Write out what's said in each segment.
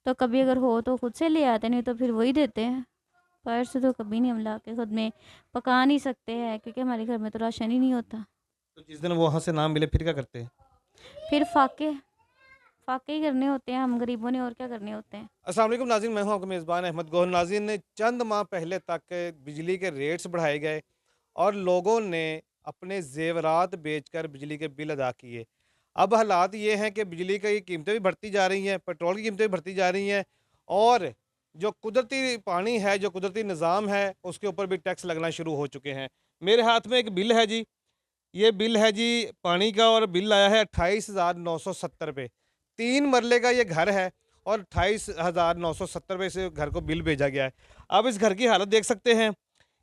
तो कभी अगर हो तो खुद से ले आते, नहीं तो फिर वही देते हैं। बाहर से तो कभी नहीं हम ला के खुद में पका नहीं सकते हैं, क्योंकि हमारे घर में तो राशन ही नहीं होता। तो जिस दिन वहाँ से ना मिले फिर क्या करते हैं? फिर फाके फाके ही करने होते हैं हम गरीबों ने, और क्या करने होते हैं। अस्सलाम वालेकुम नाज़रीन, मैं हूं आपका मेज़बान अहमद गौहर। नाज़रीन, चंद माह पहले तक बिजली के रेट्स बढ़ाए गए और लोगों ने अपने ज़ेवरात बेचकर बिजली के बिल अदा किए। अब हालात ये हैं कि बिजली की कीमतें भी बढ़ती जा रही हैं, पेट्रोल की कीमतें भी बढ़ती जा रही हैं और जो कुदरती पानी है, जो कुदरती निज़ाम है, उसके ऊपर भी टैक्स लगना शुरू हो चुके हैं। मेरे हाथ में एक बिल है जी, ये बिल है जी पानी का और बिल आया है 28,970 रुपये। 3 मरले का ये घर है और 28,970 रुपये से घर को बिल भेजा गया है। अब इस घर की हालत देख सकते हैं।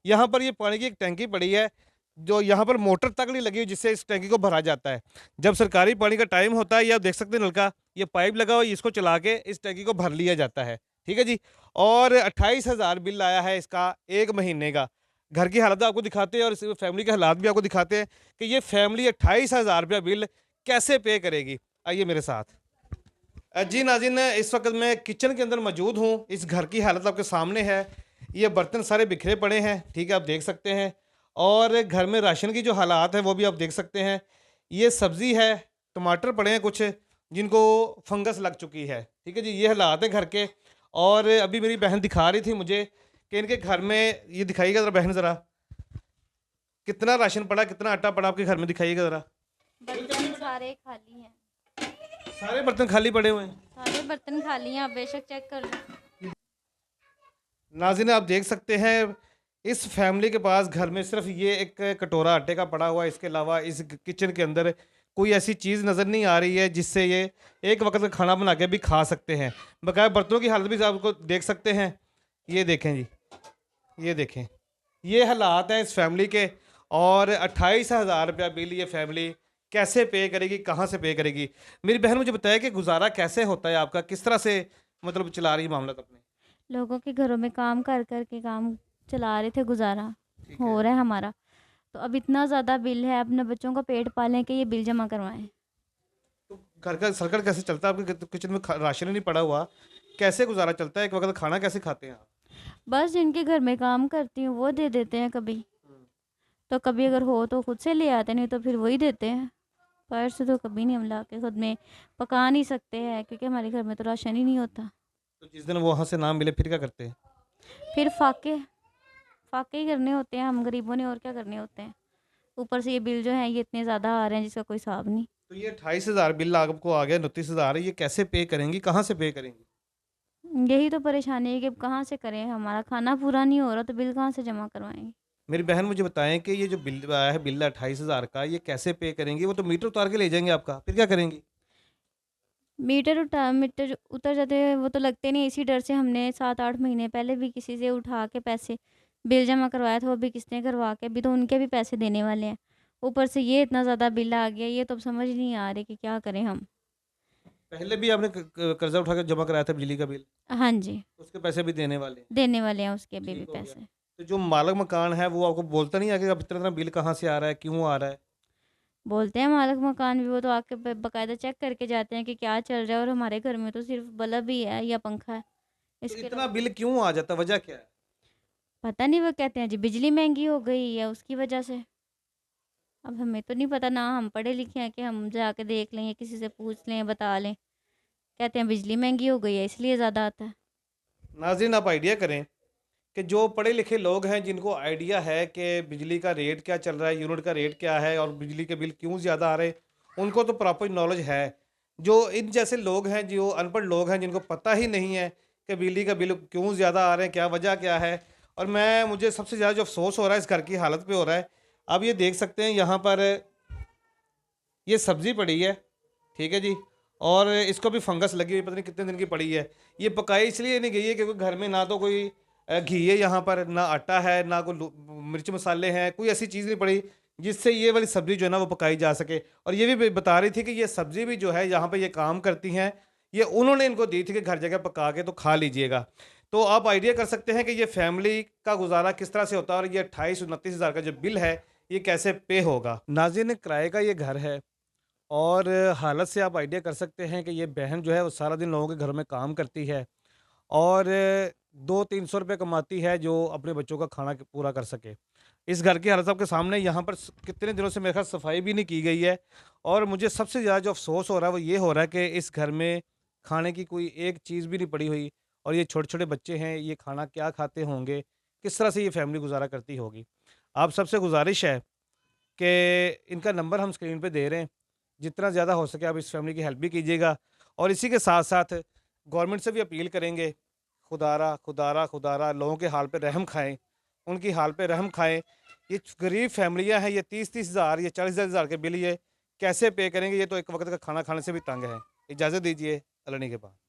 यहाँ पर ये पानी की एक टैंकी पड़ी है, जो यहाँ पर मोटर तक नहीं लगी हुई जिससे इस टैंकी को भरा जाता है। जब सरकारी पानी का टाइम होता है, ये आप देख सकते हैं नलका, ये पाइप लगा हुआ है, इसको चला के इस टैंकी को भर लिया जाता है। ठीक है जी। और 28,000 बिल आया है इसका 1 महीने का। घर की हालत आपको दिखाते हैं और इस फैमिली के हालात भी आपको दिखाते हैं कि ये फैमिली 28,000 रुपया बिल कैसे पे करेगी। आइए मेरे साथ। जी नाज़रीन, इस वक्त मैं किचन के अंदर मौजूद हूँ। इस घर की हालत आपके सामने है। ये बर्तन सारे बिखरे पड़े हैं, ठीक है, आप देख सकते हैं। और घर में राशन की जो हालात है वो भी आप देख सकते हैं। ये सब्ज़ी है, टमाटर पड़े हैं कुछ जिनको फंगस लग चुकी है। ठीक है जी, ये हालात है घर के। और अभी मेरी बहन दिखा रही थी मुझे कि इनके घर में, ये दिखाइएगा ज़रा बहन, ज़रा कितना राशन पड़ा, कितना आटा पड़ा आपके घर में, दिखाइएगा ज़रा। बर्तन सारे खाली हैं। सारे बर्तन खाली पड़े हुए हैं। सारे बर्तन खाली हैं, आप बेशक चेक कर लो। नाज़रीन, आप देख सकते हैं इस फैमिली के पास घर में सिर्फ ये एक कटोरा आटे का पड़ा हुआ है। इसके अलावा इस किचन के अंदर कोई ऐसी चीज़ नज़र नहीं आ रही है जिससे ये एक वक्त का खाना बना के भी खा सकते हैं। बकाया बर्तनों की हालत भी आपको देख सकते हैं। ये देखें जी, ये देखें, ये हालात हैं इस फैमिली के। और 28,000 रुपया बिल ये फैमिली कैसे पे करेगी, कहाँ से पे करेगी? मेरी बहन मुझे बताया कि गुजारा कैसे होता है आपका, किस तरह से मतलब चला रही है मामला अपने? लोगों के घरों में काम कर कर के काम चला रहे थे, गुजारा ठीक हो है। रहा है हमारा। तो अब इतना ज़्यादा बिल है, अपने बच्चों का पेट पालने के ये बिल जमा करवाएं। तो घर का सर्कल कैसे चलता है आपके किचन में? राशन ही नहीं पड़ा हुआ, कैसे गुजारा चलता है? एक वक्त खाना कैसे खाते हैं आप? बस जिनके घर में काम करती हूँ वो दे देते हैं कभी। तो कभी अगर हो तो खुद से ले आते, नहीं तो फिर वही देते हैं। बाहर से तो कभी नहीं हम ला के खुद में पका नहीं सकते हैं, क्योंकि हमारे घर में तो राशन ही नहीं होता। तो जिस दिन वहाँ से ना मिले फिर क्या करते हैं? फिर फाके फाके ही करने होते हैं हम गरीबों ने, और क्या करने होते हैं। ऊपर से ये बिल जो है ये इतने ज़्यादा आ रहे हैं जिसका कोई हिसाब नहीं। तो ये 28,000 बिल आपको आ गया, 29,000, ये कैसे पे करेंगी, कहाँ से पे करेंगी? यही तो परेशानी है कि अब कहाँ से करें, हमारा खाना पूरा नहीं हो रहा तो बिल कहाँ से जमा करवाएंगे। मेरी बहन मुझे बताएं कि ये जो बिल आया है, बिल 28,000 का, ये कैसे पे करेंगी? वो तो मीटर उतार के ले जाएंगे आपका, फिर क्या करेंगी? मीटर उतर जाते हैं, वो तो लगते नहीं। इसी डर से हमने 7-8 महीने पहले भी किसी से उठा के पैसे बिल जमा करवाया था, वो भी किसने करवा के, अभी तो उनके भी पैसे देने वाले हैं। ऊपर से ये इतना ज़्यादा बिल आ गया, ये तो अब समझ नहीं आ रही कि क्या करें हम। पहले भी आपने कर्जा उठा के जमा कराया था बिजली का बिल, हाँ जी, उसके पैसे भी देने वाले हैं? देने वाले हैं उसके अभी भी ठीक हो गया। पैसे। तो जो मालिक मकान है वो आपको बोलता नहीं है कि अब इतना इतना बिल कहाँ से आ रहा है, क्यों आ रहा है? बोलते हैं मालिक मकान भी, वो तो आके बाकायदा चेक करके जाते हैं कि क्या चल रहा है। और हमारे घर में तो सिर्फ बल्ब ही है या पंखा है, तो इसके इतना अलावा बिल क्यों आ जाता है, वजह क्या है? पता नहीं। वो कहते हैं जी बिजली महंगी हो गई है उसकी वजह से। अब हमें तो नहीं पता, ना हम पढ़े लिखे हैं कि हम जाके देख लें या किसी से पूछ लें, बता लें। कहते हैं बिजली महंगी हो गई है इसलिए ज़्यादा आता है। नाज़रीन, आप आइडिया करें कि जो पढ़े लिखे लोग हैं जिनको आइडिया है कि बिजली का रेट क्या चल रहा है, यूनिट का रेट क्या है और बिजली के बिल क्यों ज़्यादा आ रहे हैं, उनको तो प्रॉपर नॉलेज है। जो इन जैसे लोग हैं, जो अनपढ़ लोग हैं, जिनको पता ही नहीं है कि बिजली का बिल क्यों ज़्यादा आ रहे हैं, क्या वजह क्या है। और मुझे सबसे ज़्यादा जो अफसोस हो रहा है इस घर की हालत पे हो रहा है। अब ये देख सकते हैं यहाँ पर ये सब्ज़ी पड़ी है, ठीक है जी, और इसको भी फंगस लगी हुई, पता नहीं कितने दिन की पड़ी है। ये पकाई इसलिए नहीं गई है क्योंकि घर में ना तो कोई घी है, यहाँ पर ना आटा है, ना कोई मिर्च मसाले हैं, कोई ऐसी चीज़ नहीं पड़ी जिससे ये वाली सब्ज़ी जो है ना वो पकाई जा सके। और ये भी बता रही थी कि ये सब्ज़ी भी जो है यहाँ पे ये काम करती हैं, ये उन्होंने इनको दी थी कि घर जगह पका के तो खा लीजिएगा। तो आप आइडिया कर सकते हैं कि ये फैमिली का गुजारा किस तरह से होता है और ये 28-29 हज़ार का जो बिल है ये कैसे पे होगा। नाज़रीन, किराए का ये घर है और हालत से आप आइडिया कर सकते हैं कि ये बहन जो है वो सारा दिन लोगों के घरों में काम करती है और 200-300 रुपए कमाती है जो अपने बच्चों का खाना पूरा कर सके। इस घर की हालत आपके सामने है, यहाँ पर कितने दिनों से मेरे ख्याल सफाई भी नहीं की गई है और मुझे सबसे ज़्यादा जो अफ़सोस हो रहा है वो ये हो रहा है कि इस घर में खाने की कोई एक चीज़ भी नहीं पड़ी हुई और ये छोटे-छोटे बच्चे हैं, ये खाना क्या खाते होंगे? किस तरह से ये फैमिली गुज़ारा करती होगी? आप सबसे गुज़ारिश है कि इनका नंबर हम स्क्रीन पे दे रहे हैं, जितना ज़्यादा हो सके आप इस फैमिली की हेल्प भी कीजिएगा और इसी के साथ-साथ गवर्नमेंट से भी अपील करेंगे, खुदारा, खुदारा, खुदारा लोगों के हाल पे रहम खाएँ, उनकी हाल पे रहम खाएँ। ये गरीब फैमिलियाँ हैं, ये 30-30 हज़ार, ये 40-40 हज़ार के बिल ये कैसे पे करेंगे? ये तो एक वक़्त का खाना खाने से भी तंग हैं। इजाज़त दीजिए, अल्लाह ने के बाद।